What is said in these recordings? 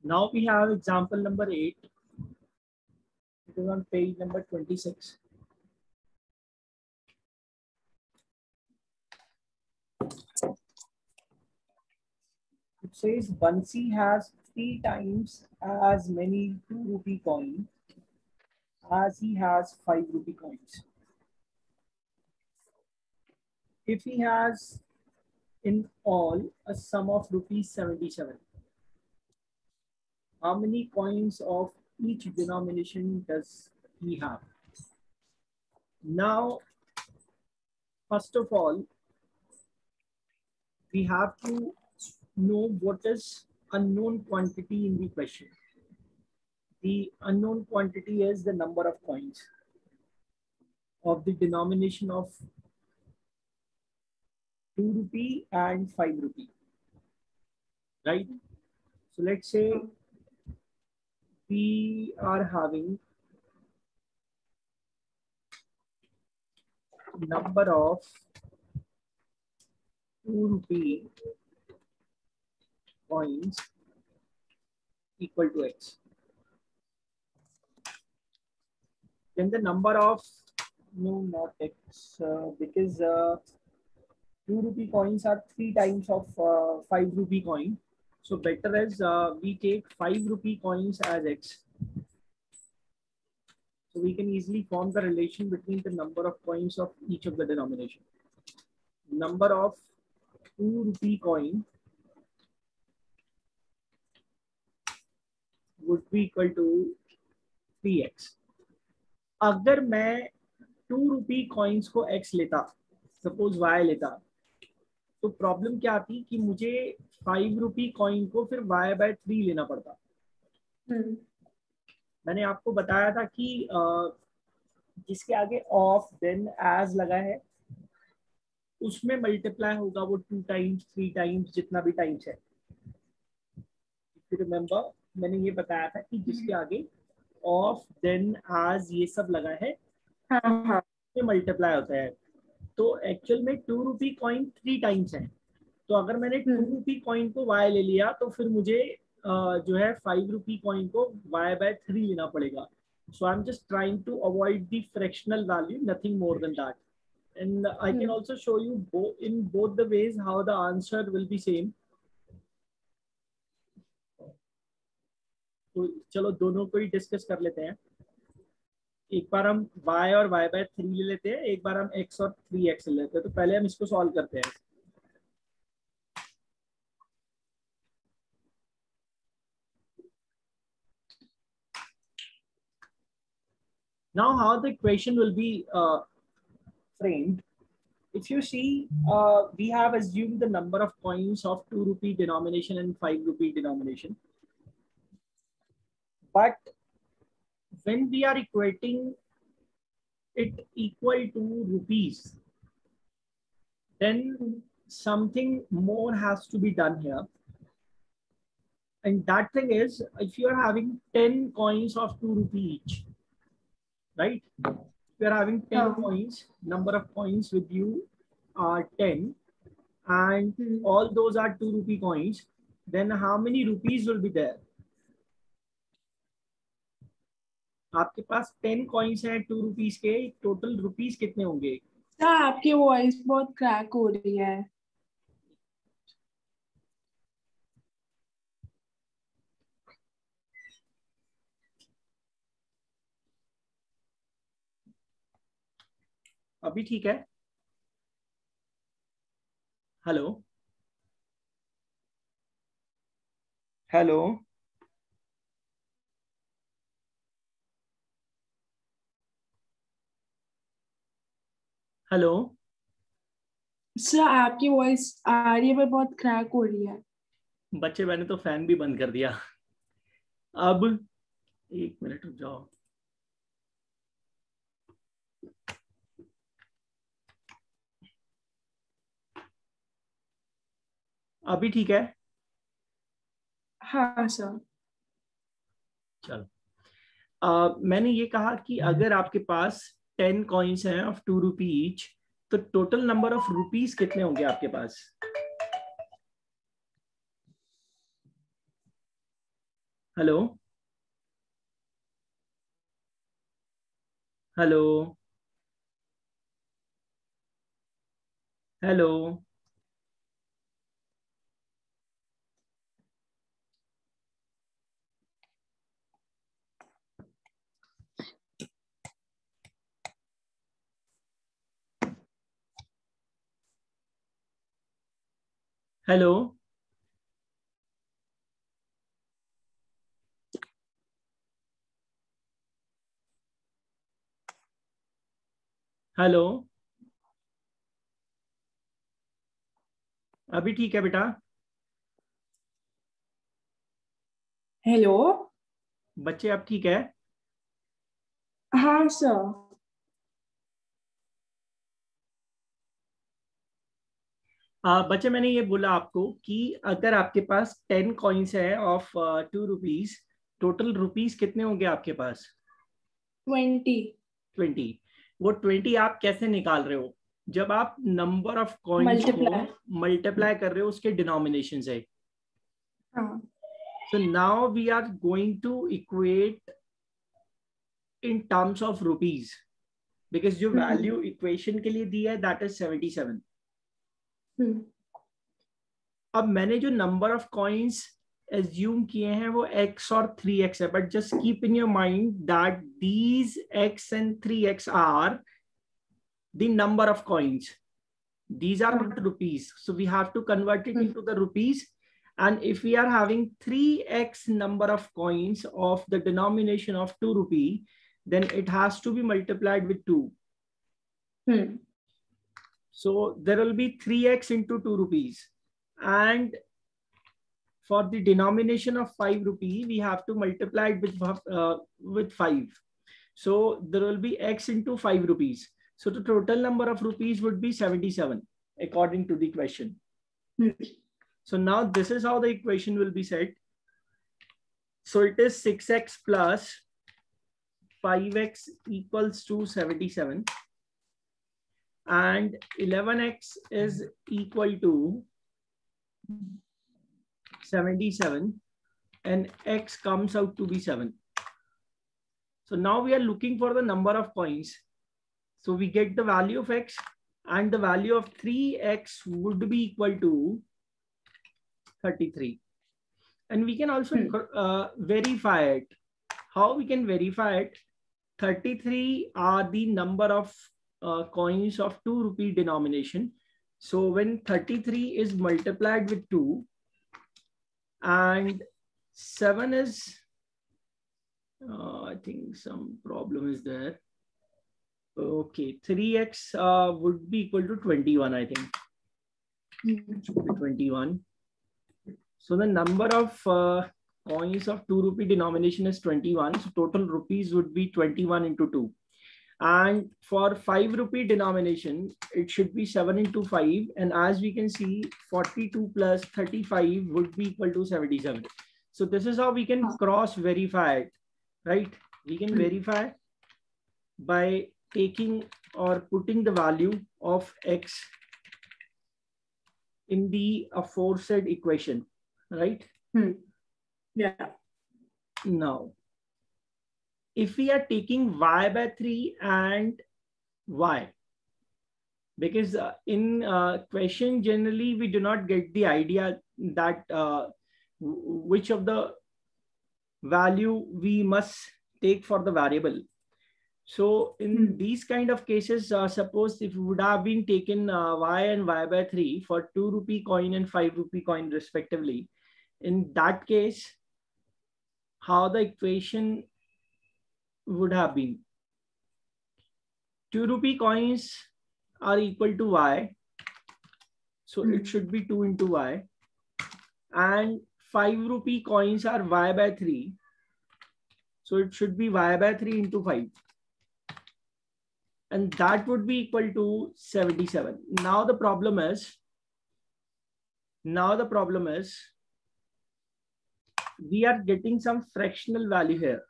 Now we have example number 8. It is on page number 26. It says Bansi has 3 times as many 2 rupee coins as he has 5 rupee coins. If he has in all a sum of rupees 77, how many coins of each denomination does he have? Now, first of all, we have to know what is unknown quantity in the question. The unknown quantity is the number of coins of the denomination of 2 rupee and 5 rupee, right? So let's say we are having number of 2 rupee coins equal to x. Then the number of, no, not x, because 2 rupee coins are 3 times of 5 rupee coin. So better is we take 5 rupee coins as x. So we can easily form the relation between the number of coins of each of the denomination. Number of 2 rupee coin would be equal to 3x. अगर मैं 2 rupee coins को x लेता, suppose y लेता, तो problem क्या आती कि मुझे 5 rupee coin को फिर y/3 लेना पड़ता। मैंने आपको बताया था कि जिसके आगे ऑफ देन एज लगा है उसमें मल्टीप्लाई होगा वो 2 टाइम्स 3 टाइम्स जितना भी टाइम्स है। रिमेम्बर मैंने ये बताया था कि जिसके आगे ऑफ देन एज ये सब लगा है ये मल्टीप्लाई होता है। तो एक्चुअल में 2 rupee कॉइन 3 टाइम्स है, तो अगर मैंने 2 rupee कॉइन को y ले लिया तो फिर मुझे जो है 5 rupee कॉइन को y/3 लेना पड़ेगा। So I'm just trying to avoid the fractional value, nothing more than that. And I can also show you in both the ways how the answer will be same. तो चलो दोनों को ही discuss कर लेते हैं। एक बार हम y और y/3 ले लेते हैं, एक बार हम x और 3x ले लेते हैं। तो पहले हम इसको सॉल्व करते हैं। Now how the equation will be framed. If you see, we have assumed the number of coins of 2 rupee denomination and 5 rupee denomination. But when we are equating it equal to rupees, then something more has to be done here. And that thing is, if you are having 10 coins of 2 rupee each, right? If you are having 10 coins, number of coins with you are 10, and all those are 2 rupee coins, then how many rupees will be there? आपके पास 10 coins हैं 2 rupees के, total rupees कितने होंगे? आपकी voice बहुत crack हो रही है। अभी ठीक है? हेलो हेलो हेलो सर आपकी वॉइस आ रही है पर बहुत क्रैक हो रही है। बच्चे मैंने तो फैन भी बंद कर दिया। अब 1 मिनट रुक जाओ। अभी ठीक है? हाँ सर। चलो, मैंने ये कहा कि अगर आपके पास 10 कॉइन्स हैं ऑफ 2 रुपी ईच, तो टोटल नंबर ऑफ रुपीस कितने होंगे आपके पास? Hello hello hello hello hello. अभी ठीक है बेटा? हेलो। बच्चे अब ठीक है? हाँ सर। बच्चे मैंने ये बोला आपको कि अगर आपके पास 10 कॉइन्स है ऑफ 2 रुपीज, टोटल रुपीज कितने होंगे आपके पास? 20। 20। वो 20 आप कैसे निकाल रहे हो? जब आप नंबर ऑफ कॉइन्स को मल्टीप्लाई। मल्टीप्लाई कर रहे हो उसके डिनोमिनेशन से। हाँ। So now we are going to equate in terms of rupees, because जो हम्म। वैल्यू इक्वेशन के लिए दी है दैट इज 77। हम्म। अब मैंने जो नंबर ऑफ कॉइन्स एज्यूम किए हैं वो x और 3x है, but just keep in your mind that these x and 3x are the number of coins. These are not rupees, so we have to convert it into the rupees. And if we are having 3x number of coins of the denomination of 2 rupee, then it has to be multiplied with 2. So there will be 3x into 2 rupees. And for the denomination of 5 rupee, we have to multiply it with 5. So there will be x into 5 rupees. So the total number of rupees would be 77 according to the question. So now this is how the equation will be set. So it is 6x plus 5x equals to 77, and 11x is equal to 77, and x comes out to be 7. So now we are looking for the number of coins. So we get the value of x, and the value of 3x would be equal to 33. And we can also verify it. How we can verify it? 33 are the number of coins of 2 rupee denomination. So when 33 is multiplied with 2 and 7 is, I think some problem is there. Okay, 3x would be equal to 21, I think. 21. So the number of coins of 2 rupee denomination is 21. So total rupees would be 21 into 2. And for 5 rupee denomination, it should be 7 into 5. And as we can see, 42 plus 35 would be equal to 77. So this is how we can cross verify it, right? We can verify by taking or putting the value of x in the aforesaid equation, right? Yeah. Now, if we are taking y by 3 and y, because in question generally we do not get the idea that which of the value we must take for the variable. So in these kind of cases, suppose if it would have been taken y and y by 3 for 2 rupee coin and 5 rupee coin respectively, in that case, how the equation would have been: 2 rupee coins are equal to y, so it should be 2 into y, and 5 rupee coins are y by 3, so it should be y by 3 into 5, and that would be equal to 77. Now the problem is we are getting some fractional value here.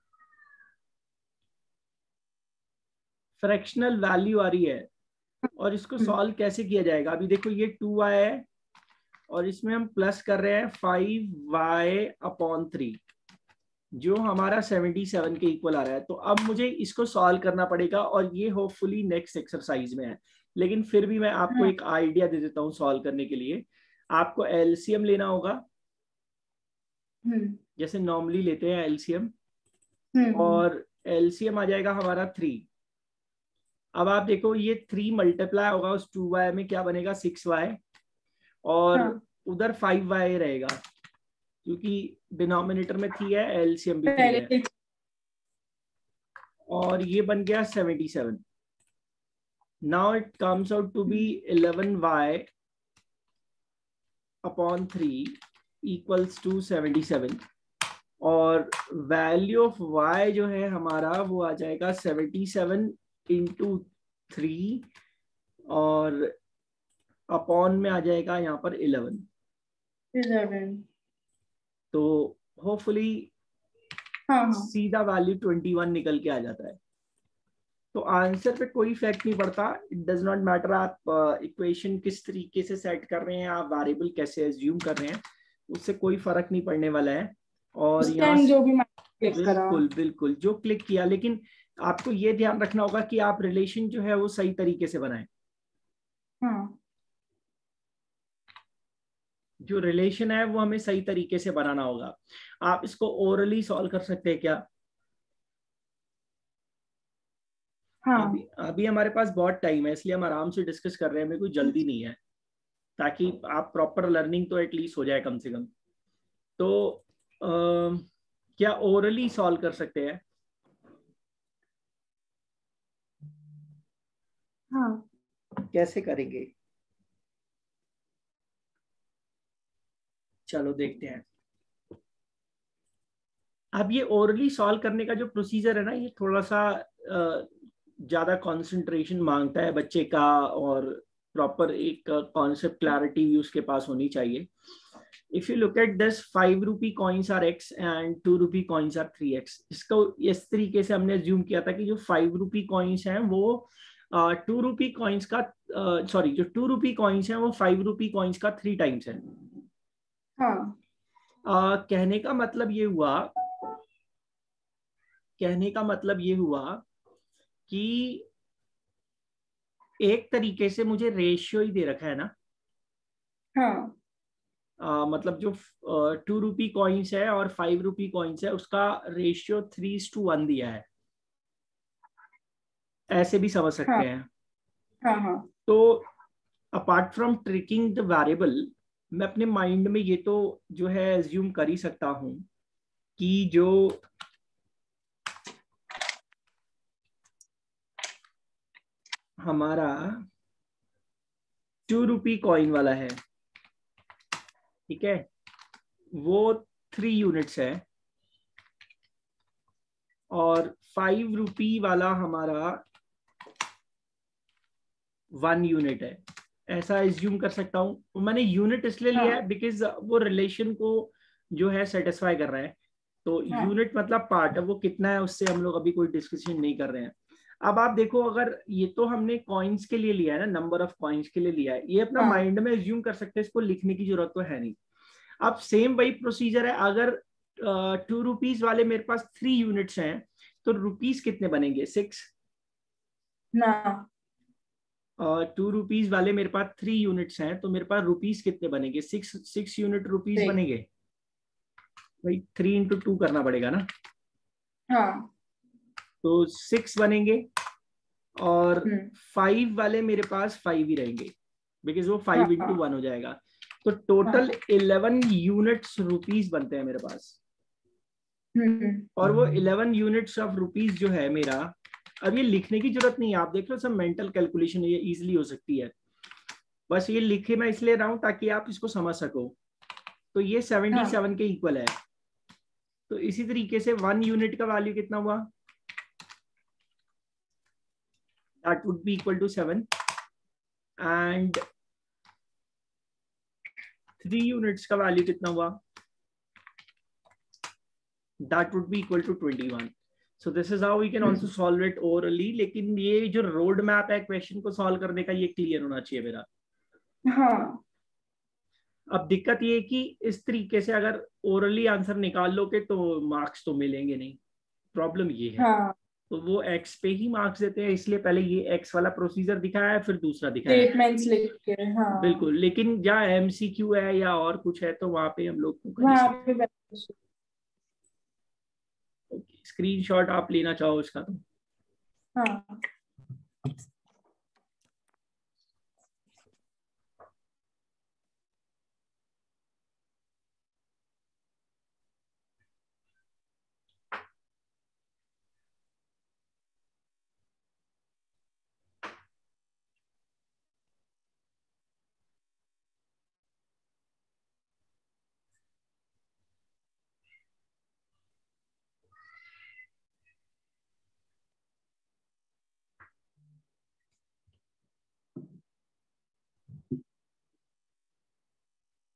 Fractional value आ रही है, और इसको solve कैसे किया जाएगा? अभी देखो ये 2y है और इसमें हम प्लस कर रहे हैं 5y अपॉन 3. जो हमारा 77 के इक्वल आ रहा है। तो अब मुझे इसको सॉल्व करना पड़ेगा और ये होपफुली नेक्स्ट एक्सरसाइज में है, लेकिन फिर भी मैं आपको एक आइडिया दे देता हूँ सॉल्व करने के लिए। आपको एलसीएम लेना होगा, जैसे नॉर्मली लेते हैं एलसीएम, और एलसीएम आ जाएगा हमारा 3। अब आप देखो ये 3 मल्टीप्लाई होगा उस 2y में, क्या बनेगा 6y, और उधर 5y रहेगा क्योंकि डिनोमिनेटर में 3 है, एलसीएम भी 3 है, और ये बन गया 77। Now it comes out to be 11y upon 3 equals to 77, और वैल्यू ऑफ y जो है हमारा वो आ जाएगा 77 इंटू 3, और अपॉन में आ जाएगा यहाँ पर 11। तो होपफुली सीधा वैल्यू 21 निकल के आ जाता है। तो आंसर पे कोई इफेक्ट नहीं पड़ता, इट डज नॉट मैटर आप इक्वेशन किस तरीके से सेट कर रहे हैं, आप वेरिएबल कैसे एज्यूम कर रहे हैं, उससे कोई फर्क नहीं पड़ने वाला है। और यहाँ जो भी बिल्कुल बिल्कुल जो क्लिक किया, लेकिन आपको ये ध्यान रखना होगा कि आप रिलेशन जो है वो सही तरीके से बनाएं। जो रिलेशन है वो हमें सही तरीके से बनाना होगा। आप इसको ओरली सॉल्व कर सकते हैं क्या? अभी हमारे पास बहुत टाइम है, इसलिए हम आराम से डिस्कस कर रहे हैं, मेरे को जल्दी नहीं है, ताकि आप प्रॉपर लर्निंग तो एटलीस्ट हो जाए कम से कम। तो क्या ओरली सॉल्व कर सकते हैं? कैसे करेंगे? चलो देखते हैं। अब ये ओरली सॉल्व करने का जो प्रोसीजर है ना, ये थोड़ा सा ज्यादा कंसंट्रेशन मांगता है बच्चे का, और प्रॉपर एक कॉन्सेप्ट क्लैरिटी भी उसके पास होनी चाहिए। If you look at this, 5 रूपी कॉइन्स आर x एंड 2 रूपी कॉइन्स आर 3x। इसको इस तरीके से हमने अज्यूम किया था कि जो 5 रूपी कॉइन्स हैं वो 2 रूपी कॉइन्स का, सॉरी, जो 2 रूपी कॉइन्स हैं वो 5 रूपी कॉइन्स का 3 टाइम्स है। कहने का मतलब ये हुआ, कि एक तरीके से मुझे रेशियो ही दे रखा है ना। मतलब जो 2 रूपी कॉइन्स है और 5 रूपी कॉइन्स है उसका रेशियो 3:1 दिया है, ऐसे भी समझ सकते हैं। तो apart from tricking the variable, मैं अपने माइंड में ये तो जो है एज्यूम कर ही सकता हूं कि जो हमारा 2 रूपी कॉइन वाला है, ठीक है, वो 3 यूनिट्स है, और 5 रूपी वाला हमारा 1 यूनिट है, ऐसा एज्यूम कर सकता हूं। मैंने यूनिट इसलिए लिया है बिकॉज वो रिलेशन को जो है सेटिस्फाई कर रहा है। तो यूनिट मतलब पार्ट है, वो कितना है उससे हम लोग अभी कोई डिस्कशन नहीं कर रहे हैं। अब आप देखो, अगर ये तो हमने कॉइन्स के लिए लिया है ना, नंबर ऑफ कॉइन्स के लिए लिया है, ये अपना माइंड में एज्यूम कर सकते हैं, इसको लिखने की जरूरत तो है नहीं। अब सेम वही प्रोसीजर है, अगर 2 रूपीज वाले मेरे पास 3 यूनिट्स हैं, तो रुपीज कितने बनेंगे? 6 ना। 2 रूपीज वाले मेरे पास 3 यूनिट्स हैं, तो मेरे पास रुपीज कितने बनेंगे? 6 यूनिट रुपीज बनेंगे भाई। 3 इंटू 2 करना पड़ेगा ना। तो 6 बनेंगे, और 5 वाले मेरे पास 5 ही रहेंगे, बिकॉज वो 5 इंटू 1 हो जाएगा। तो टोटल 11 यूनिट्स रुपीज बनते हैं मेरे पास। और वो 11 यूनिट्स ऑफ रुपीज जो है मेरा, अब ये लिखने की जरूरत नहीं है, आप देख लो सब मेंटल कैलकुलेशन ये इजीली हो सकती है। बस ये लिखे मैं इसलिए रहा हूं ताकि आप इसको समझ सको। तो ये 77 के इक्वल है। तो इसी तरीके से 1 यूनिट का वैल्यू कितना हुआ? That would be equal to 7, and 3 units का वैल्यू कितना हुआ? That would be equal to 21। So this is how we can also solve it orally. लेकिन ये जो रोड मैप है क्वेश्चन को सॉल्व करने का, ये क्लियर होना चाहिए मेरा। अब दिक्कत ये है कि इस तरीके से अगर ओरली आंसर निकाल लोगे तो मार्क्स तो मिलेंगे नहीं, प्रॉब्लम ये है। हाँ, तो वो एक्स पे ही मार्क्स देते हैं, इसलिए पहले ये एक्स वाला प्रोसीजर दिखाया है, फिर दूसरा दिखाया है। स्टेटमेंट्स लिख के। हाँ, बिल्कुल, लेकिन जहाँ एमसीक्यू है या और कुछ है तो वहां पे हम लोग को कर ही वहाँ सकते पे हैं। स्क्रीनशॉट आप लेना चाहो इसका तो। हाँ।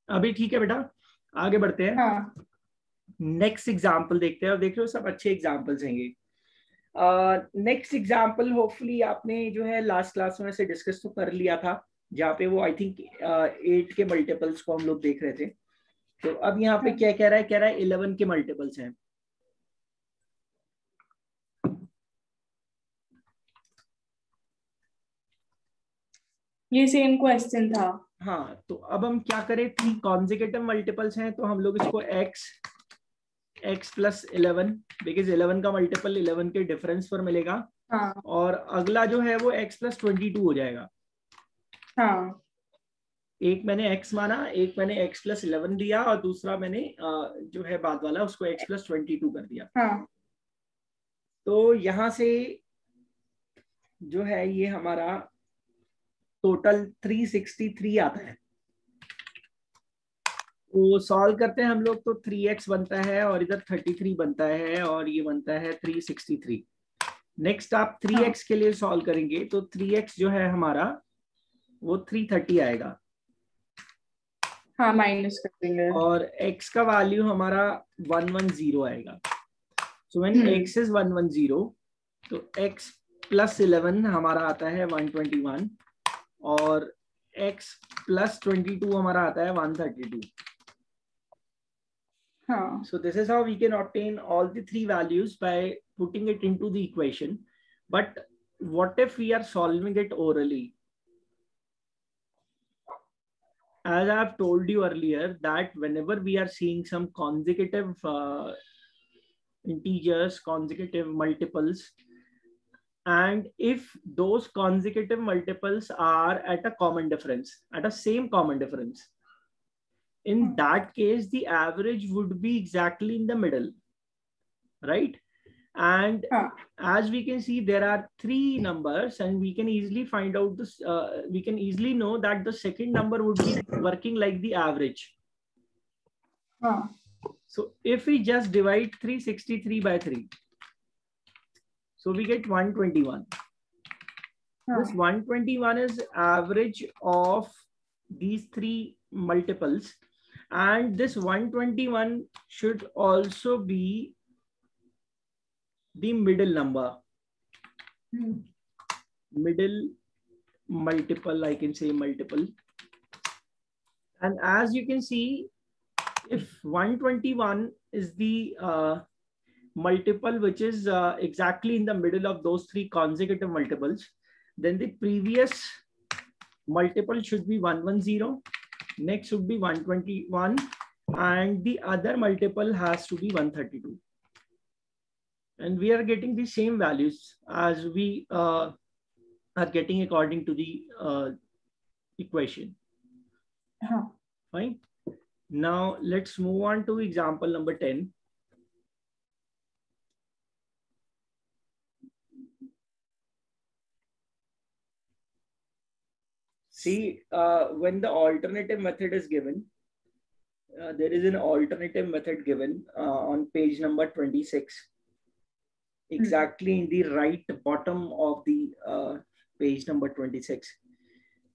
अभी ठीक है बेटा, आगे बढ़ते हैं। हाँ, नेक्स्ट एग्जाम्पल देखते हैं, और देख रहे हो सब अच्छे एग्जाम्पल्स हैंगे। नेक्स्ट एग्जाम्पल होपफुली आपने जो है लास्ट क्लास में से डिस्कस तो कर लिया था, जहाँ पे वो आई थिंक 8 के मल्टीपल्स को हम लोग देख रहे थे। तो अब यहाँ पे हाँ। क्या कह रहा है, कह रहा है 11 के मल्टीपल्स हैं। ये सेम क्वेश्चन था। हाँ, तो अब हम क्या करें, 3 कॉन्जिक्यूटिव मल्टीपल्स हैं, तो हम लोग इसको x प्लस 11, बिकॉज 11 का मल्टीपल 11 के डिफरेंस पर मिलेगा। हाँ, और अगला जो है वो x प्लस 22 हो जाएगा। हाँ, एक मैंने x माना, एक मैंने x प्लस 11 दिया, और दूसरा मैंने जो है बाद वाला उसको x प्लस 22 कर दिया। हाँ। तो यहाँ से जो है ये हमारा टोटल 363 आता है। तो सॉल्व करते हैं हम लोग, तो 3x बनता है और इधर 33 बनता है, और ये बनता है 363। नेक्स्ट आप 3x के लिए सॉल्व करेंगे, तो 3x जो है हमारा वो 330 आएगा। हाँ, माइनस कर देंगे। और x का वैल्यू हमारा 110 आएगा। सो व्हेन x इज 110, तो x प्लस 11 हमारा आता है 121, और x प्लस 22 हमारा आता है 132. हाँ, So this is how we can obtain all the 3 values by putting it into the equation. But what if we are solving it orally? As I have told you earlier, that whenever we are seeing some consecutive integers, consecutive multiples, and if those consecutive multiples are at a common difference, at a same common difference, in that case, the average would be exactly in the middle, right? And as we can see, there are 3 numbers, and we can easily find out this. We can easily know that the second number would be working like the average. So if we just divide 363 by 3, so we get 121. This 121 is average of these 3 multiples, and this 121 should also be the middle number. Middle multiple, I can say multiple. And as you can see, if 121 is the multiple which is exactly in the middle of those 3 consecutive multiples, then the previous multiple should be 110, next should be 121, and the other multiple has to be 132. And we are getting the same values as we are getting according to the equation. Fine. Now let's move on to example number 10. See, when the alternative method is given, there is an alternative method given on page number 26, exactly in the right bottom of the page number 26.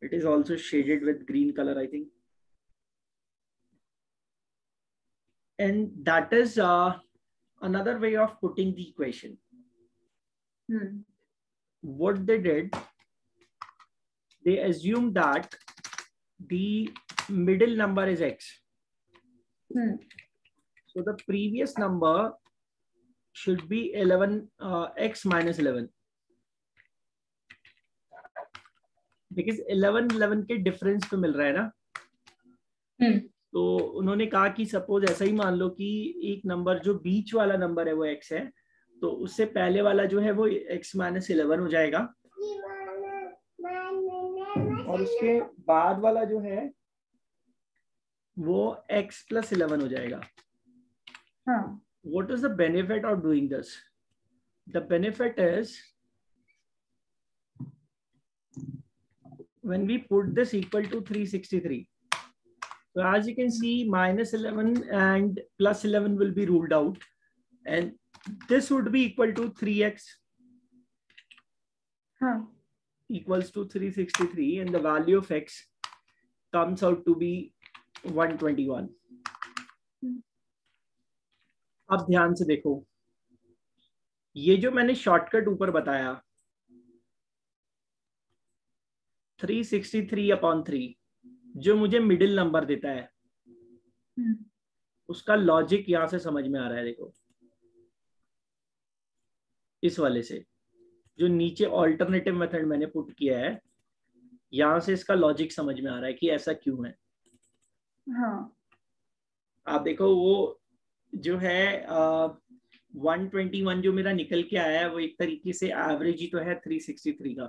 It is also shaded with green color, I think. And that is another way of putting the equation. What they did, they assumed that the middle number is x. So the previous number should be 11 x minus 11 because 11 के difference पे मिल रहा है ना. तो उन्होंने कहा कि suppose ऐसा ही मान लो कि एक नंबर जो बीच वाला नंबर है वो x है, तो उससे पहले वाला जो है वो x माइनस 11 हो जाएगा और उसके बाद वाला जो है वो x प्लस 11 हो जाएगा. What is the benefit of doing this? The benefit is when we put this equal to 363. So as you can see, minus 11 and plus 11 will be ruled out, and this would be equal to 3x equals to 363, and the value of x comes out to be 121. अब ध्यान से देखो, ये जो मैंने shortcut ऊपर बताया 363/3 जो मुझे मिडिल नंबर देता है, उसका लॉजिक यहां से समझ में आ रहा है. देखो इस वाले से जो नीचे ऑल्टरनेटिव मेथड मैंने पुट किया है, यहां से इसका लॉजिक समझ में आ रहा है कि ऐसा क्यों है. आप देखो वो जो है 121 जो मेरा निकल के आया है वो एक तरीके से एवरेज ही तो है 363 का.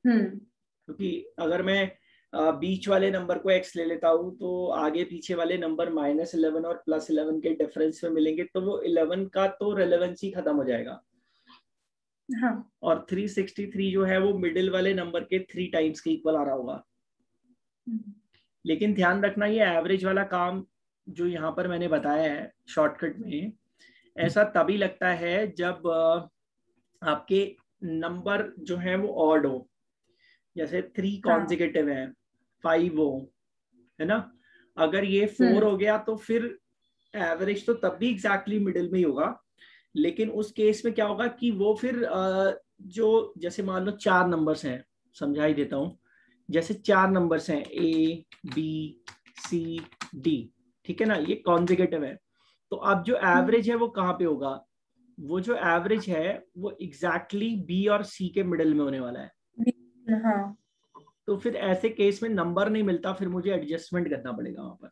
क्योंकि अगर मैं बीच वाले नंबर को x ले लेता हूँ तो आगे पीछे वाले नंबर माइनस 11 और प्लस 11 के डिफरेंस में मिलेंगे, तो वो 11 का तो रेलेवेंसी खत्म हो जाएगा. और 363 जो है वो मिडिल वाले नंबर के 3 टाइम्स के इक्वल आ रहा होगा. लेकिन ध्यान रखना, ये एवरेज वाला काम जो यहाँ पर मैंने बताया है शॉर्टकट में, ऐसा तभी लगता है जब आपके नंबर जो है वो ऑड हो. जैसे 3 कॉन्जिक्यूटिव है, 5 हो, है ना. अगर ये 4 हो गया तो फिर एवरेज तो तब भी एग्जैक्टली मिडिल में ही होगा, लेकिन उस केस में क्या होगा कि वो फिर जो जैसे मान लो 4 नंबर्स हैं, समझा ही देता हूँ. जैसे 4 नंबर्स हैं A B C D, ठीक है ना, ये कॉन्जिक्यूटिव है. तो अब जो एवरेज है वो कहाँ पे होगा? वो जो एवरेज है वो एग्जैक्टली B और C के मिडिल में होने वाला है. तो फिर ऐसे केस में नंबर नहीं मिलता, फिर मुझे एडजस्टमेंट करना पड़ेगा वहां पर.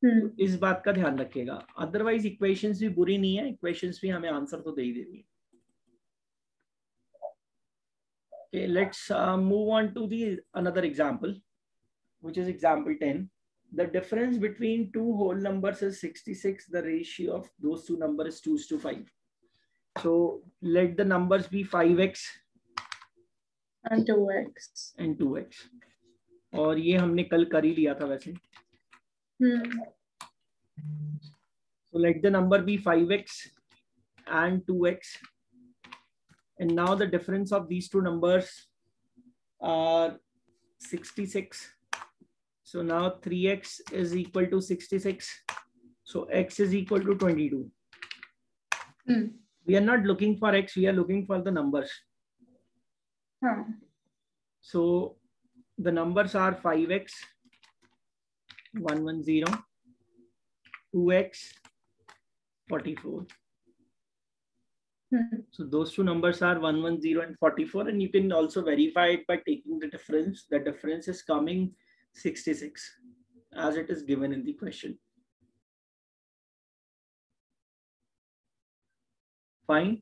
तो इस बात का ध्यान रखिएगा. अदरवाइज इक्वेशंस भी बुरी नहीं है, इक्वेशंस भी हमें आंसर तो दे ही देनी है. Okay, let's move on to the another example, which is example 10. The difference between two whole numbers is 66. The ratio of those two numbers is 2:5. So let the numbers be 5x and 2x. और ये हमने कल कर ही लिया था वैसे. So let the number be 5x and 2x, and now the difference of these two numbers are 66. So now 3x is equal to 66. So x is equal to 22. We are not looking for x, we are looking for the numbers. So the numbers are 5x 110, 2x 44. So those two numbers are 110 and 44, and you can also verify it by taking the difference. The difference is coming 66 as it is given in the question. Fine.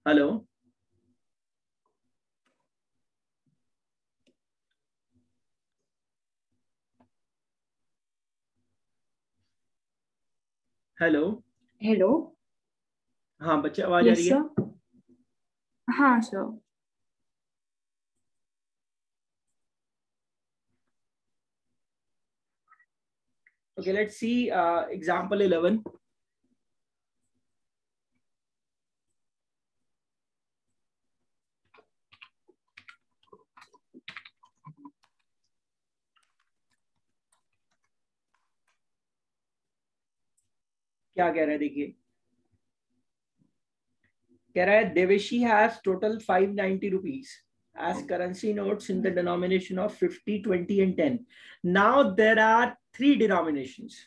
Hello. Hello. Hello. हाँ बच्चे, आवाज आ रही है? हाँ sir. Okay, let's see example 11. क्या कह रहे हैं देखिए. कह रहा है Deveshi has total 590 rupees as currency notes in the denomination of 50, 20 and 10. Now there are 3 denominations.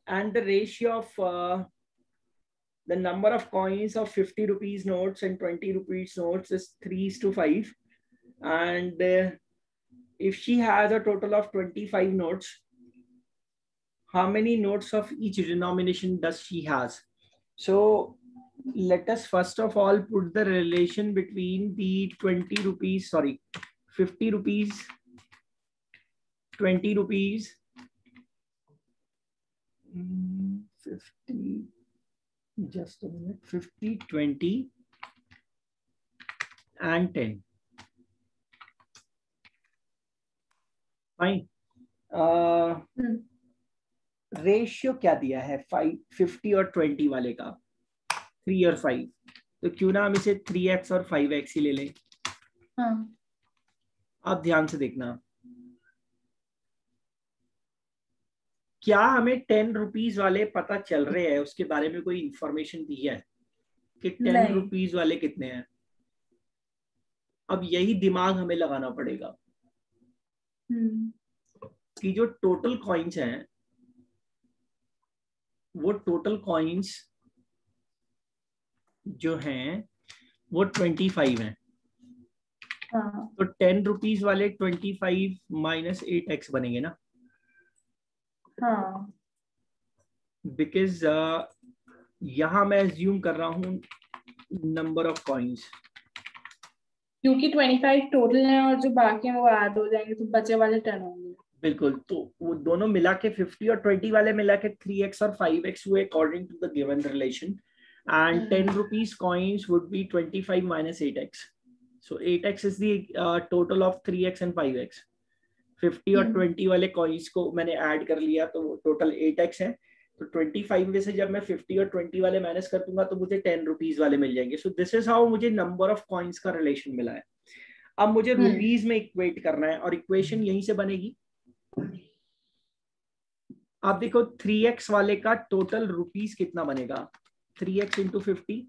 And the ratio of the number of coins of 50 rupees notes and 20 rupees notes is 3:5. And if she has a total of 25 notes, how many notes of each denomination does she has? So let us first of all put the relation between the 50 rupees, 20 rupees, 50, just a minute, 50, 20 and 10. Fine. Ratio क्या दिया है 50 और 20 वाले का 3 और 5, तो क्यों ना हम इसे 3x और 5x ही ले लें। आप ध्यान से देखना, क्या हमें 10 रुपीज वाले पता चल रहे हैं, उसके बारे में कोई इंफॉर्मेशन दी है कि 10 रुपीज वाले कितने हैं? अब यही दिमाग हमें लगाना पड़ेगा कि जो टोटल कॉइन्स हैं वो टोटल कॉइन्स जो हैं वो 25 हैं। तो 10 रुपीज वाले 25 माइनस 8x बनेंगे ना। बिकॉज यहां मैं एज्यूम कर रहा हूं नंबर ऑफ कॉइन्स, क्योंकि 25 टोटल है और जो बाकी हैं वो ऐड हो जाएंगे तो बचे वाले 10 होंगे। बिल्कुल, तो वो दोनों मिला के 50 और 20 वाले मिला के 3x और 5x हुए according to the given relation, and 10 rupees coins would be 25 minus 8x, so 8x is the total of 3x and 5x। 50 और 20 वाले कॉइन्स को मैंने ऐड कर लिया तो टोटल 8x है, तो 25 में से जब मैं 50 और 20 वाले माइनस कर दूंगा तो मुझे 10 रुपीज वाले मिल जाएंगे। सो दिस इज हाउ मुझे नंबर ऑफ कॉइन्स का रिलेशन मिला है। अब मुझे रुपीज में इक्वेट करना है और इक्वेशन यहीं से बनेगी। आप देखो 3x वाले का टोटल रुपीज कितना बनेगा, 3x इंटू 50।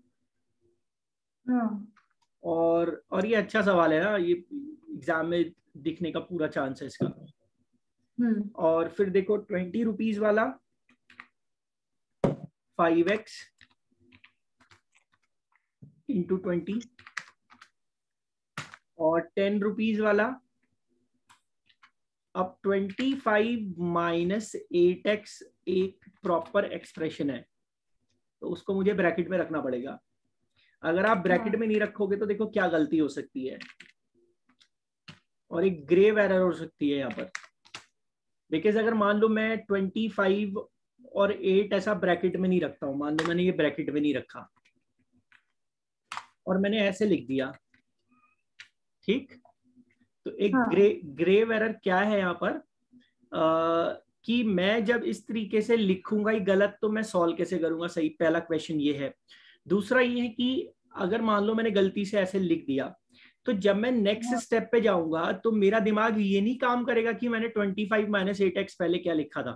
और ये अच्छा सवाल है ना, ये एग्जाम में दिखने का पूरा चांस है इसका। और फिर देखो 20 रुपीज वाला 5x इंटू 20 और 10 रुपीज वाला अब 25 माइनस 8x एक प्रॉपर एक्सप्रेशन है तो उसको मुझे ब्रैकेट में रखना पड़ेगा। अगर आप ब्रैकेट में नहीं रखोगे तो देखो क्या गलती हो सकती है और एक ग्रेव एरर हो सकती है यहाँ पर। बिकॉज अगर मान लो मैं 25 और 8 ऐसा ब्रैकेट में नहीं रखता हूं, मान लो मैंने ये ब्रैकेट में नहीं रखा और मैंने ऐसे लिख दिया, ठीक, तो एक ग्रेव एरर क्या है यहाँ पर कि मैं जब इस तरीके से लिखूंगा ही गलत तो मैं सॉल्व कैसे करूंगा सही, पहला क्वेश्चन ये है। दूसरा ये है कि अगर मान लो मैंने गलती से ऐसे लिख दिया तो जब मैं नेक्स्ट स्टेप पे जाऊंगा तो मेरा दिमाग ये नहीं काम करेगा कि मैंने 25 माइनस 8x पहले क्या लिखा था।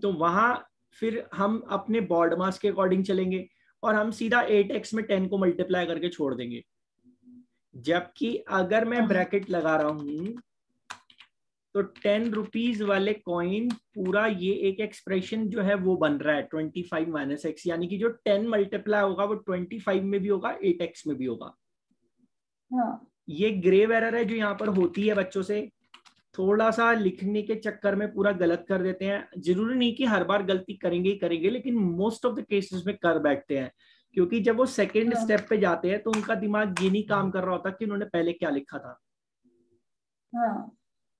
तो वहां फिर हम अपने बॉर्ड मास के अकॉर्डिंग चलेंगे और हम सीधा 8x में 10 को मल्टीप्लाई करके छोड़ देंगे। जबकि अगर मैं ब्रैकेट लगा रहा हूं तो 10 रुपीज वाले कॉइन पूरा ये एक एक्सप्रेशन जो है वो बन रहा है 25 माइनस x, यानी कि जो 10 मल्टीप्लाई होगा वो 25 में भी होगा 8x में भी होगा। ये ग्रेव एरर है जो यहाँ पर होती है, बच्चों से थोड़ा सा लिखने के चक्कर में पूरा गलत कर देते हैं। जरूरी नहीं कि हर बार गलती करेंगे ही करेंगे, लेकिन मोस्ट ऑफ द केसेस में कर बैठते हैं क्योंकि जब वो सेकेंड स्टेप पे जाते हैं तो उनका दिमाग ये नहीं काम कर रहा होता कि उन्होंने पहले क्या लिखा था।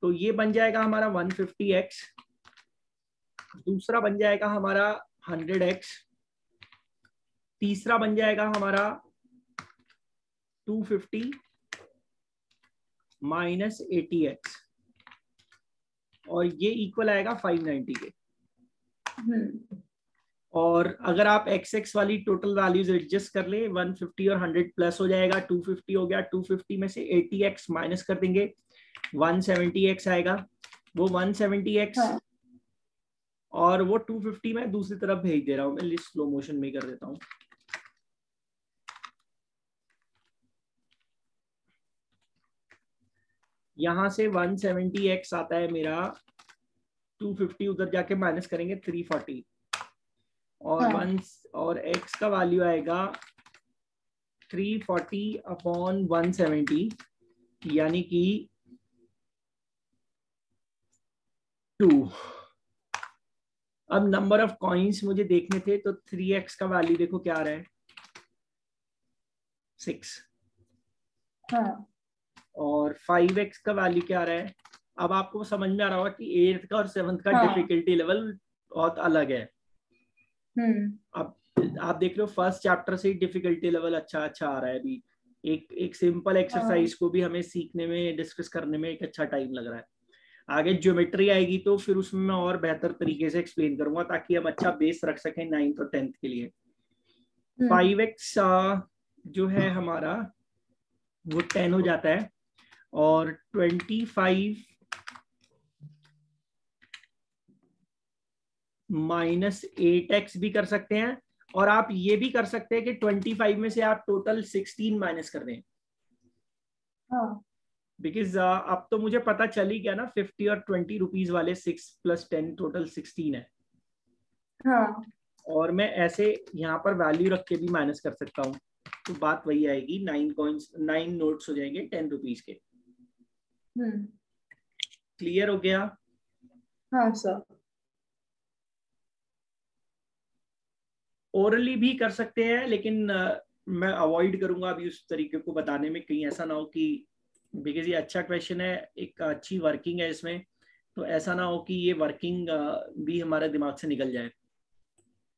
तो ये बन जाएगा हमारा 150x, दूसरा बन जाएगा हमारा 100x, तीसरा बन जाएगा हमारा 250 माइनस 80x और ये इक्वल आएगा 590 के। और अगर आप xx वाली टोटल वैल्यूज एडजस्ट कर ले 150 और 100 प्लस हो जाएगा, 250 हो गया, 250 में से 80x माइनस कर देंगे 170x आएगा। वो 170x और वो 250 मैं दूसरी तरफ भेज दे रहा हूँ। मैं लिस्ट स्लो मोशन में कर देता हूँ। यहां से 170x आता है मेरा, 250 उधर जाके माइनस करेंगे 340, और हाँ. और x का वैल्यू आएगा 340 अपॉन 170, यानी कि 2। अब नंबर ऑफ कॉइन्स मुझे देखने थे, तो 3x का वैल्यू देखो क्या आ रहा है, 6। हाँ. और 5x का वैल्यू क्या आ रहा है। अब आपको समझ में आ रहा होगा कि 8th का और 7th का हाँ. डिफिकल्टी लेवल बहुत अलग है। अब आप देख रहे हो फर्स्ट चैप्टर से ही डिफिकल्टी लेवल अच्छा आ रहा है। अभी एक सिंपल एक्सरसाइज को भी हमें सीखने में, डिस्कस करने में एक अच्छा टाइम लग रहा है। आगे ज्योमेट्री आएगी तो फिर उसमें मैं और बेहतर तरीके से एक्सप्लेन करूंगा, ताकि हम अच्छा बेस रख सकें 9th और 10th के लिए। 5x जो है हमारा वो 10 हो जाता है, और 25 माइनस 8x भी कर सकते हैं, और आप ये भी कर सकते हैं कि 25 में से आप टोटल 16 माइनस कर दें। बिकॉज अब तो मुझे पता चल ही गया ना, 50 और 20 रुपीज वाले 6 + 10 टोटल 16 है। हाँ. और मैं ऐसे यहाँ पर वैल्यू रख के भी माइनस कर सकता हूँ, तो बात वही आएगी, 9 कॉइन्स 9 नोट्स हो जाएंगे 10 रुपीज के। क्लियर हो गया? हाँ सर. ओरली भी कर सकते हैं, लेकिन मैं अवॉइड करूंगा अभी उस तरीके को बताने में, कहीं ऐसा ना हो कि, बिकॉज ये अच्छा क्वेश्चन है, एक अच्छी वर्किंग है इसमें, तो ऐसा ना हो कि ये वर्किंग भी हमारे दिमाग से निकल जाए।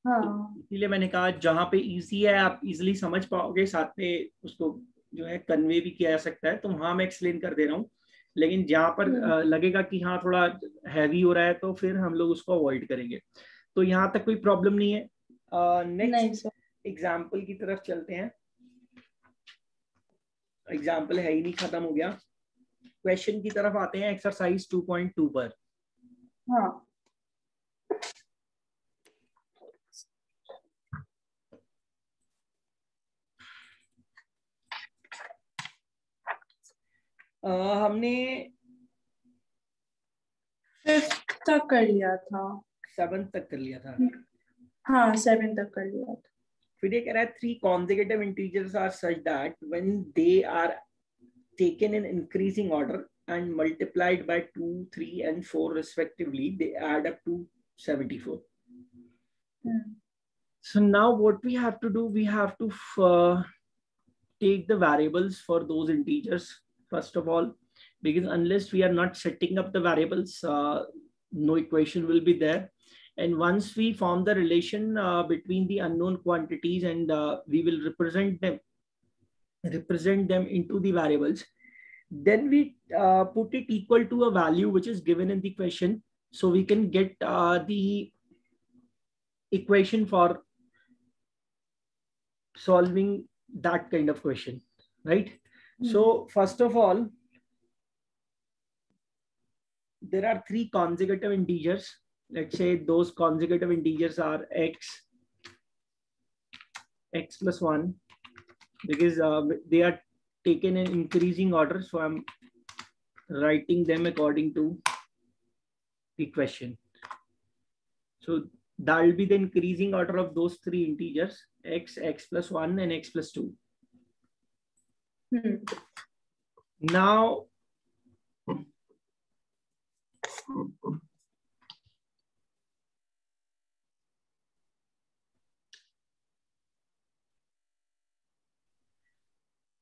हाँ. इसीलिए मैंने कहा जहाँ पे इजी है, आप इजीली समझ पाओगे, साथ में उसको जो है कन्वे भी किया जा सकता है, तो वहाँ मैं एक्सप्लेन कर दे रहा हूँ। लेकिन जहाँ पर लगेगा कि हाँ थोड़ा हैवी हो रहा है, तो फिर हम लोग उसको अवॉइड करेंगे। तो यहाँ तक कोई प्रॉब्लम नहीं है। नेक्स्ट एग्जाम्पल की तरफ चलते हैं। एग्जाम्पल है ही नहीं, खत्म हो गया। क्वेश्चन की तरफ आते हैं, एक्सरसाइज 2.2 पर। हाँ. हमने 5th तक कर लिया था। 7th तक कर लिया था। हाँ 7 तक कर लिया था। फिर ये कह रहा है 3 consecutive integers are such that when they are taken in increasing order and multiplied by 2, 3 and 4 respectively, they add up to 74. So now what we have to do, we have to take the variables for those integers first of all, because unless we are not setting up the variables, no equation will be there. And once we form the relation between the unknown quantities, and we will represent them into the variables, then we put it equal to a value which is given in the question, so we can get the equation for solving that kind of question, right? So first of all, there are 3 consecutive integers. Let's say those consecutive integers are x plus 1, because they are taken in increasing order, so I'm writing them according to the question. So that will be the increasing order of those 3 integers, x plus 1 and x plus 2. Now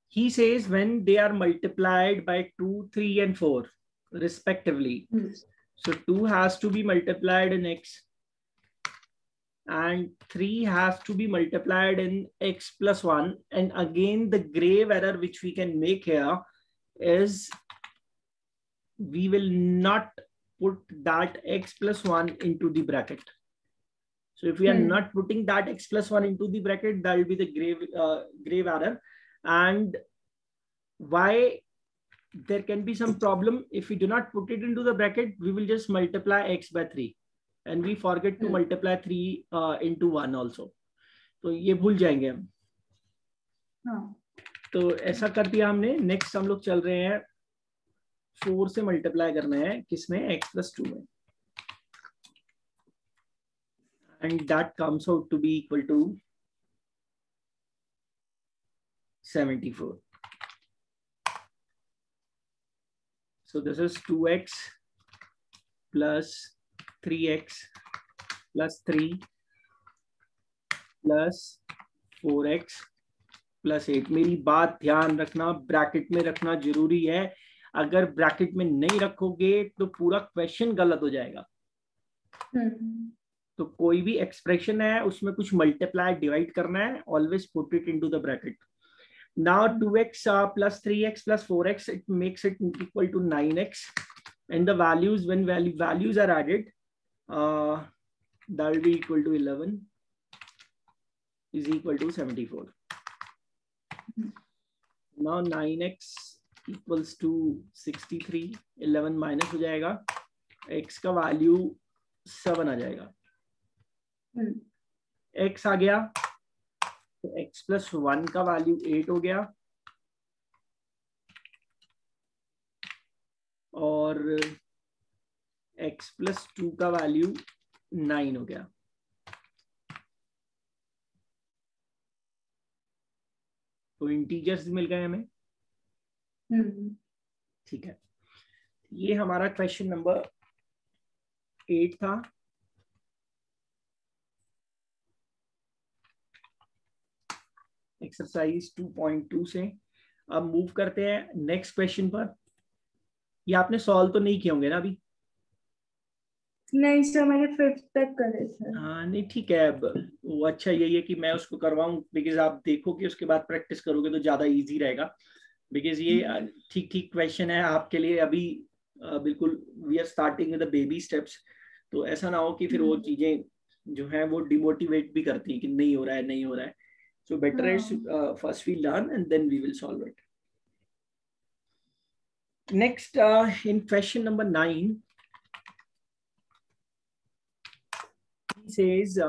he says when they are multiplied by 2, 3 and 4 respectively. So 2 has to be multiplied in x, and 3 has to be multiplied in x plus 1. And again, the grave error which we can make here is we will not put that x plus 1 into the bracket. So if we are not putting that x plus 1 into the bracket, that will be the grave error. And why there can be some problem, if we do not put it into the bracket, we will just multiply x by 3, and we forget to multiply 3 into 1 also. तो ये भूल जाएंगे हम. तो ऐसा कर दिया हमने. नेक्स्ट हम लोग चल रहे हैं 4 से मल्टीप्लाई करना है किसमें, x plus 2 में, and that comes out to be equal to 74. So this is 2x plus 3x plus 3 plus 4x plus 8. मेरी बात ध्यान रखना, ब्रैकेट में रखना जरूरी है. अगर ब्रैकेट में नहीं रखोगे तो पूरा क्वेश्चन गलत हो जाएगा. तो कोई भी एक्सप्रेशन है उसमें कुछ मल्टीप्लाई डिवाइड करना है, always put it into the bracket. Now 2x plus 3x plus 4x, it makes it equal to 9x, and the values, when values are added, that will be equal to 11 is equal to 74. Now 9x equals to 63. 11 minus हो जाएगा, x का value 7 आ जाएगा. x आ गया तो x plus 1 का value 8 हो गया, और x plus 2 का वैल्यू 9 हो गया. तो इंटीजर्स मिल गए हमें. ठीक है, ये हमारा क्वेश्चन नंबर 8 था. एक्सरसाइज 2.2 से अब मूव करते हैं नेक्स्ट क्वेश्चन पर. ये आपने सॉल्व तो नहीं किए होंगे ना अभी? नहीं सर, मैंने 5th तक करे थे. हाँ नहीं ठीक है. अब वो अच्छा यही है कि मैं उसको करवाऊं, बिकॉज आप देखोगे उसके बाद प्रैक्टिस करोगे तो ज्यादा इजी रहेगा. बिकॉज ये ठीक ठीक क्वेश्चन है आपके लिए अभी. बिल्कुल we are starting with the baby steps. तो ऐसा ना हो कि फिर वो चीजें जो है वो डिमोटिवेट भी करती है कि नहीं हो रहा है, नहीं हो रहा है. So better is first we learn and then we will solve it. Next, in question number 9, he says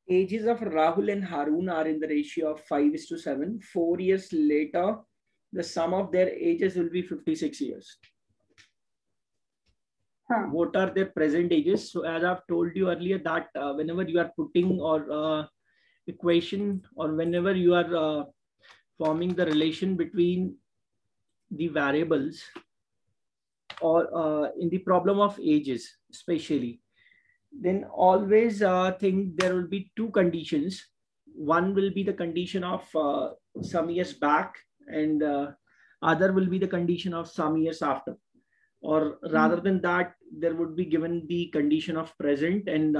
ages of Rahul and Harun are in the ratio of 5:7. 4 years later, the sum of their ages will be 56 years. What are their present ages? So as I've told you earlier that whenever you are putting or equation, or whenever you are forming the relation between the variables, or in the problem of ages especially, then always think there will be two conditions. One will be the condition of some years back, and other will be the condition of some years after. Or rather than that, there would be given the condition of present, and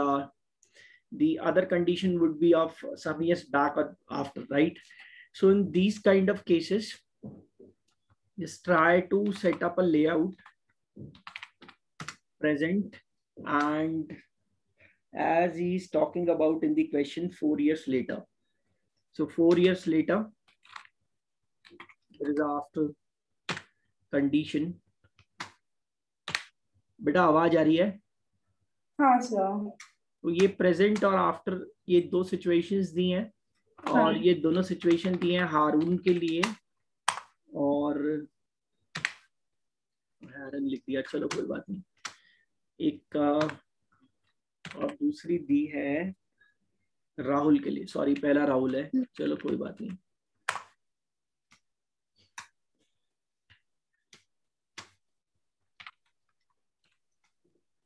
the other condition would be of some years back or after, right? So in these kind of cases, just try to set up a layout, present, and as he's talking about in the question, 4 years later. So 4 years later, there is after condition. बेटा आवाज आ रही है? हाँ sir. तो ये present और after, ये दो सिचुएशंस दी हैं, और ये दोनों सिचुएशन दी हैं हारून के लिए, और हारून लिख दिया, चलो कोई बात नहीं. एक और दूसरी दी है राहुल के लिए. सॉरी, पहला राहुल है, चलो कोई बात नहीं.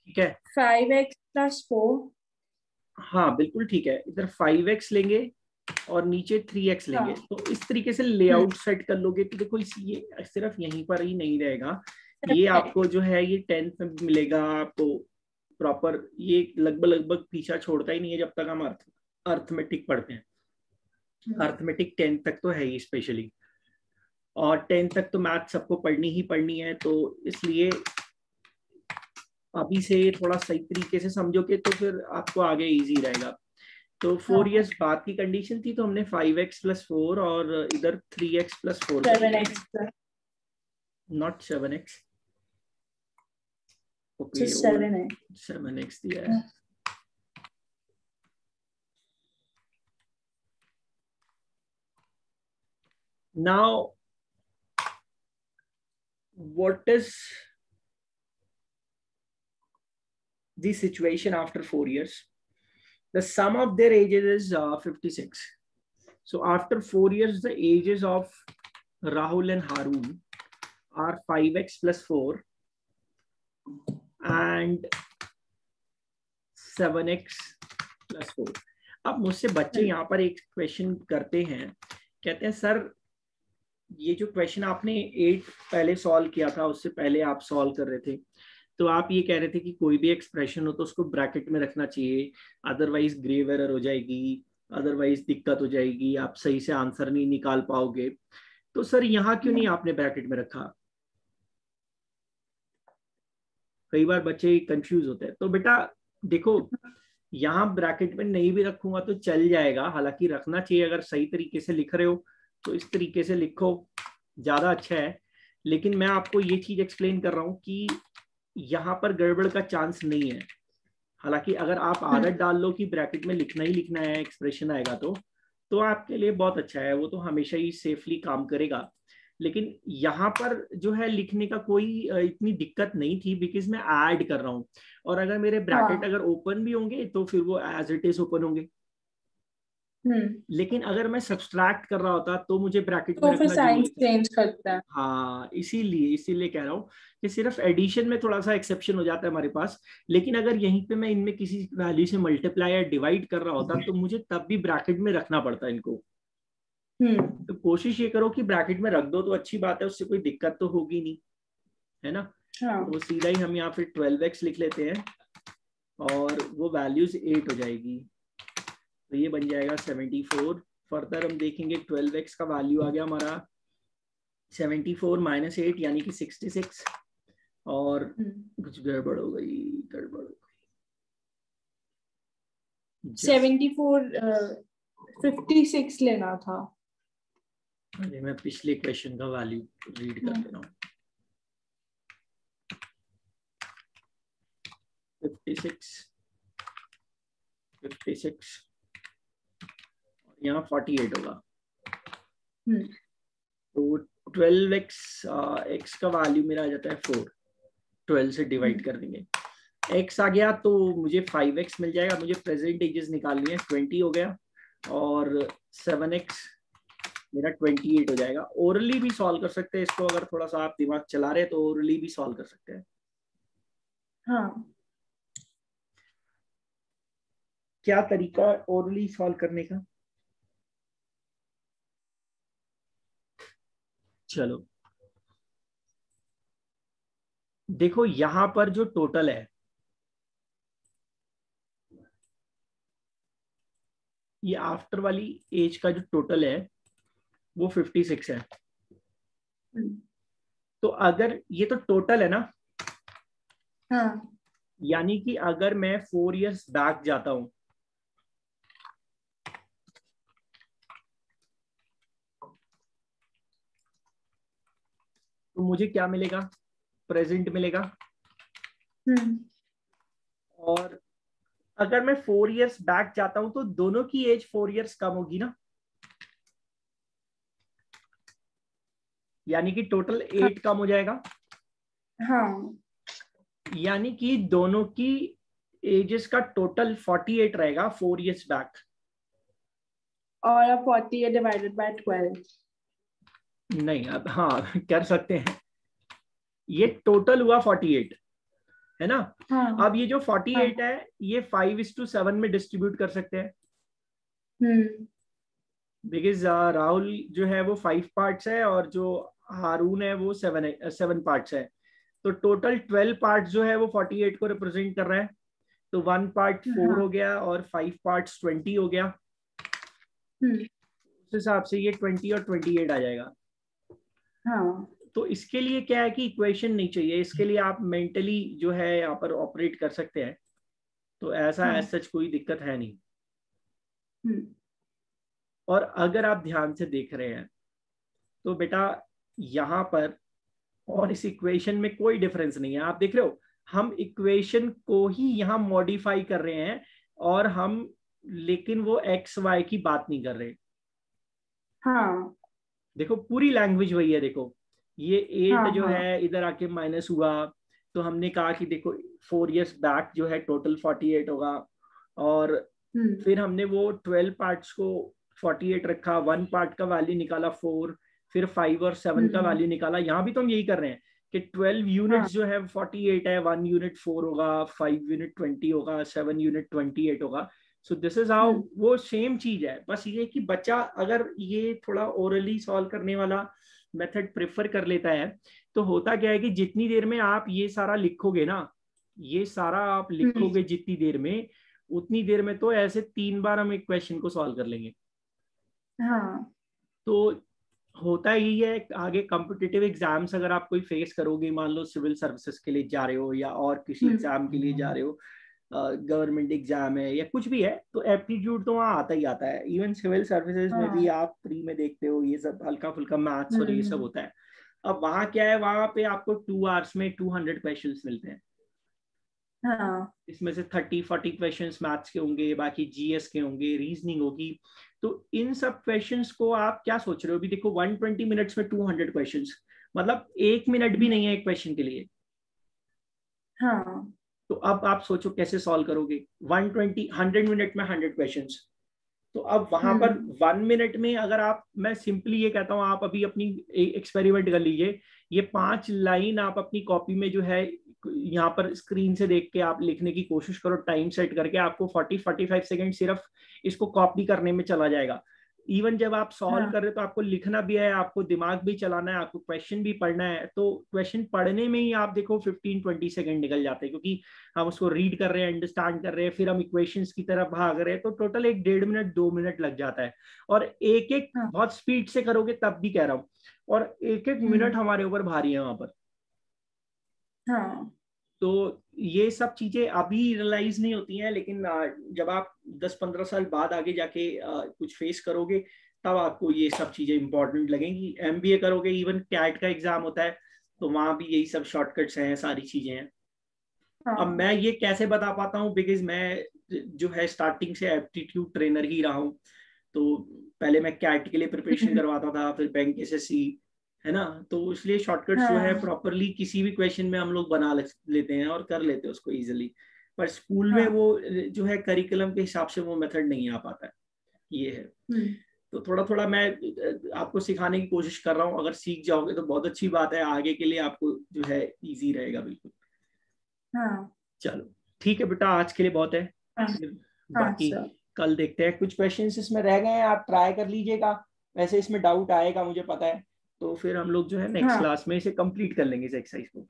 ठीक है, 5x plus 4. हाँ बिल्कुल ठीक है. इधर 5x लेंगे और नीचे 3x लेंगे. तो इस तरीके से लेआउट सेट कर लोगे तो देखो ये सिर्फ यहीं पर ही नहीं रहेगा. ये आपको जो है ये 10th में मिलेगा आपको प्रॉपर. ये लगभग पीछा छोड़ता ही नहीं है जब तक हम अर्थमेटिक पढ़ते हैं. अर्थमेटिक 10th तक तो है ही स्पेशली, और 10th तक तो मैथ सबको पढ़नी ही पढ़नी है. तो इसलिए अभी से थोड़ा सही तरीके से समझोगे तो फिर आपको आगे इजी रहेगा. तो 4 इयर्स बाद की कंडीशन थी, तो हमने 5x plus 4 और इधर 3x plus 4, 7x, not 7x. Okay 7x दिया है। Now, what is the situation after 4 years? The sum of their ages is 56. So after 4 years, the ages of Rahul and Harun are 5x plus 4 and 7x plus 4. अब मुझसे बच्चे यहाँ पर एक question करते हैं, कहते हैं सर ये जो क्वेश्चन आपने 8 पहले सॉल्व किया था, उससे पहले आप सॉल्व कर रहे थे, तो आप ये कह रहे थे कि कोई भी एक्सप्रेशन हो तो उसको ब्रैकेट में रखना चाहिए, अदरवाइज ग्रेव एरर हो जाएगी, अदरवाइज दिक्कत हो जाएगी, आप सही से आंसर नहीं निकाल पाओगे। तो सर यहाँ क्यों नहीं आपने ब्रैकेट में रखा? कई बार बच्चे कंफ्यूज होते हैं। तो बेटा देखो, यहाँ ब्रैकेट में नहीं भी रखूंगा तो चल जाएगा, हालांकि रखना चाहिए। अगर सही तरीके से लिख रहे हो तो इस तरीके से लिखो, ज्यादा अच्छा है। लेकिन मैं आपको ये चीज एक्सप्लेन कर रहा हूँ कि यहाँ पर गड़बड़ का चांस नहीं है। हालांकि अगर आप आदत डाल लो कि ब्रैकेट में लिखना ही लिखना है, एक्सप्रेशन आएगा तो आपके लिए बहुत अच्छा है, वो तो हमेशा ही सेफली काम करेगा। लेकिन यहाँ पर जो है लिखने का कोई इतनी दिक्कत नहीं थी, बिकॉज मैं ऐड कर रहा हूँ, और अगर मेरे ब्रैकेट अगर ओपन भी होंगे तो फिर वो एज इट इज ओपन होंगे। लेकिन अगर मैं सब्सट्रैक्ट कर रहा होता तो मुझे ब्रैकेट में रखना साइन चेंज करता है। हाँ, इसीलिए कह रहा हूँ कि सिर्फ एडिशन में थोड़ा सा एक्सेप्शन हो जाता है हमारे पास। लेकिन अगर यहीं पे मैं इनमें किसी वैल्यू से मल्टीप्लाई या डिवाइड कर रहा होता तो मुझे तब भी ब्रैकेट में रखना पड़ता इनको। तो कोशिश ये करो कि ब्रैकेट में रख दो तो अच्छी बात है, उससे कोई दिक्कत तो होगी नहीं, है ना। तो सीधा ही हम यहाँ पे 12x लिख लेते हैं और वो वैल्यूज 8 हो जाएगी, तो ये बन जाएगा 74। फर्दर हम देखेंगे 12x का वैल्यू आ गया हमारा 74 माइनस 8 यानी कि 66, और कुछ गड़बड़ हो गई 74 56 लेना था। अरे मैं पिछले क्वेश्चन का वैल्यू रीड कर दे रहा हूँ। 56 यहाँ 48 होगा। तो 12x x का वैल्यू मेरा आ जाता है 4, 12 से डिवाइड कर देंगे, x आ गया तो मुझे 5x मिल जाएगा। मुझे प्रेजेंट एजेस निकालनी है, 20 हो गया, और 7x मेरा 28 हो जाएगा। ओरली भी सॉल्व कर सकते हैं इसको, अगर थोड़ा सा आप दिमाग चला रहे हैं तो ओरली भी सॉल्व कर सकते हैं। हाँ, क्या तरीका ओरली सॉल्व करने का? चलो देखो, यहां पर जो टोटल है, ये आफ्टर वाली एज का जो टोटल है वो 56 है। तो अगर ये तो टोटल है ना, हाँ, यानी कि अगर मैं 4 इयर्स बैक जाता हूं तो मुझे क्या मिलेगा? प्रेजेंट मिलेगा। और अगर मैं 4 इयर्स बैक जाता हूं तो दोनों की एज 4 इयर्स कम होगी ना, यानी कि टोटल 8 कम हो जाएगा। हाँ, यानी कि दोनों की एजेस का टोटल 48 रहेगा 4 इयर्स बैक। और 40 डिवाइडेड बाय 12 नहीं, अब हाँ कर सकते हैं, ये टोटल हुआ 48 है ना। हाँ, अब ये जो 48 है ये 5:7 में डिस्ट्रीब्यूट कर सकते हैं, बिकॉज राहुल जो है वो 5 पार्ट्स है और जो हारून है वो 7 पार्ट्स है। तो टोटल 12 पार्ट्स जो है वो 48 को रिप्रेजेंट कर रहा है। तो 1 पार्ट 4 हो गया और 5 पार्ट्स 20 हो गया। उस हिसाब से ये 20 और 28 आ जाएगा। हाँ, तो इसके लिए क्या है कि इक्वेशन नहीं चाहिए, इसके लिए आप मेंटली जो है यहाँ पर ऑपरेट कर सकते हैं। तो ऐसा एज सच कोई दिक्कत है नहीं। और अगर आप ध्यान से देख रहे हैं तो बेटा यहाँ पर और इस इक्वेशन में कोई डिफरेंस नहीं है। आप देख रहे हो हम इक्वेशन को ही यहाँ मॉडिफाई कर रहे हैं, और हम लेकिन वो एक्स वाई की बात नहीं कर रहे। हाँ देखो पूरी लैंग्वेज वही है। देखो ये 8 हाँ जो हाँ है इधर आके माइनस हुआ, तो हमने कहा कि देखो 4 years बैक जो है टोटल 48 होगा, और फिर हमने वो 12 पार्ट्स को 48 रखा, 1 पार्ट का वैल्यू निकाला 4, फिर 5 और 7 का वैल्यू निकाला। यहाँ भी तो हम यही कर रहे हैं कि 12 यूनिट्स जो है 48 है, 1 यूनिट 4 होगा, 5 यूनिट 20 होगा, 7 यूनिट 28 होगा। सो दिस इज हाउ, वो सेम चीज है, बस ये कि बच्चा अगर ये थोड़ा ओरली सॉल्व करने वाला मेथड प्रेफर कर लेता है, तो होता क्या है कि जितनी देर में आप ये सारा लिखोगे ना, ये सारा आप लिखोगे जितनी देर में, उतनी देर में तो ऐसे 3 बार हम एक क्वेश्चन को सॉल्व कर लेंगे। हाँ तो होता यही है, आगे कॉम्पिटिटिव एग्जाम्स अगर आप कोई फेस करोगे, मान लो सिविल सर्विसेज के लिए जा रहे हो या और किसी एग्जाम के लिए जा रहे हो, गवर्नमेंट एग्जाम है या कुछ भी है, तो एप्टीट्यूड तो वहाँ आता ही आता है। इवन सिविल सर्विसेज में भी आप प्री में देखते हो ये सब हल्का फुल्का मैथ्स और ये सब होता है। अब वहाँ क्या है, वहाँ पे आपको 2 hours में 200 क्वेश्चन मिलते हैं। हाँ इसमें से 30-40 क्वेश्चंस मैथ्स के होंगे, बाकी जीएस के होंगे, रीजनिंग होगी। तो इन सब क्वेश्चंस को आप क्या सोच रहे हो? अभी देखो 120 मिनट्स में 200 क्वेश्चंस, मतलब 1 मिनट भी नहीं है एक क्वेश्चन के लिए। हाँ तो अब आप सोचो कैसे सॉल्व करोगे 100 मिनट में 100 क्वेश्चंस। तो अब वहां पर 1 मिनट में अगर आप, मैं सिंपली ये कहता हूँ, आप अभी अपनी एक्सपेरिमेंट कर लीजिए, ये 5 लाइन आप अपनी कॉपी में जो है यहाँ पर स्क्रीन से देख के आप लिखने की कोशिश करो, टाइम सेट करके, आपको 40-45 सेकंड सिर्फ इसको कॉपी करने में चला जाएगा। इवन जब आप सॉल्व कर रहे हो तो आपको लिखना भी है, आपको दिमाग भी चलाना है, आपको क्वेश्चन भी पढ़ना है, तो क्वेश्चन पढ़ने में ही आप देखो 15-20 सेकंड निकल जाते हैं, क्योंकि हम उसको रीड कर रहे हैं, अंडरस्टैंड कर रहे हैं, फिर हम इक्वेशंस की तरफ भाग रहे हैं, तो टोटल 1-1.5 मिनट 2 मिनट लग जाता है। और एक एक बहुत स्पीड से करोगे तब भी कह रहा हूँ, और एक एक मिनट हमारे ऊपर भारी है वहां पर। हाँ तो ये सब चीजें अभी रियलाइज नहीं होती हैं, लेकिन जब आप 10-15 साल बाद आगे जाके कुछ फेस करोगे, तब आपको ये सब चीजें इंपॉर्टेंट लगेंगी। एमबीए करोगे, इवन कैट का एग्जाम होता है, तो वहां भी यही सब शॉर्टकट्स हैं, सारी चीजें हैं। अब मैं ये कैसे बता पाता हूँ, बिकॉज मैं जो है स्टार्टिंग से एप्टीट्यूड ट्रेनर ही रहा हूँ। तो पहले मैं कैट के लिए प्रिपरेशन करवाता था, फिर बैंक एसएससी, है ना, तो इसलिए शॉर्टकट्स जो है प्रॉपरली किसी भी क्वेश्चन में हम लोग बना लेते हैं और कर लेते हैं उसको इजीली। पर स्कूल में वो जो है करिकुलम के हिसाब से वो मेथड नहीं आ पाता है, ये है। तो थोड़ा थोड़ा मैं आपको सिखाने की कोशिश कर रहा हूँ, अगर सीख जाओगे तो बहुत अच्छी बात है, आगे के लिए आपको जो है इजी रहेगा बिल्कुल। चलो ठीक है बेटा, आज के लिए बहुत है। बाकी कल देखते हैं, कुछ क्वेश्चंस इसमें रह गए हैं, आप ट्राई कर लीजिएगा। वैसे इसमें डाउट आएगा मुझे पता है, तो फिर हम लोग जो है नेक्स्ट क्लास में इसे कंप्लीट कर लेंगे इस एक्सरसाइज को।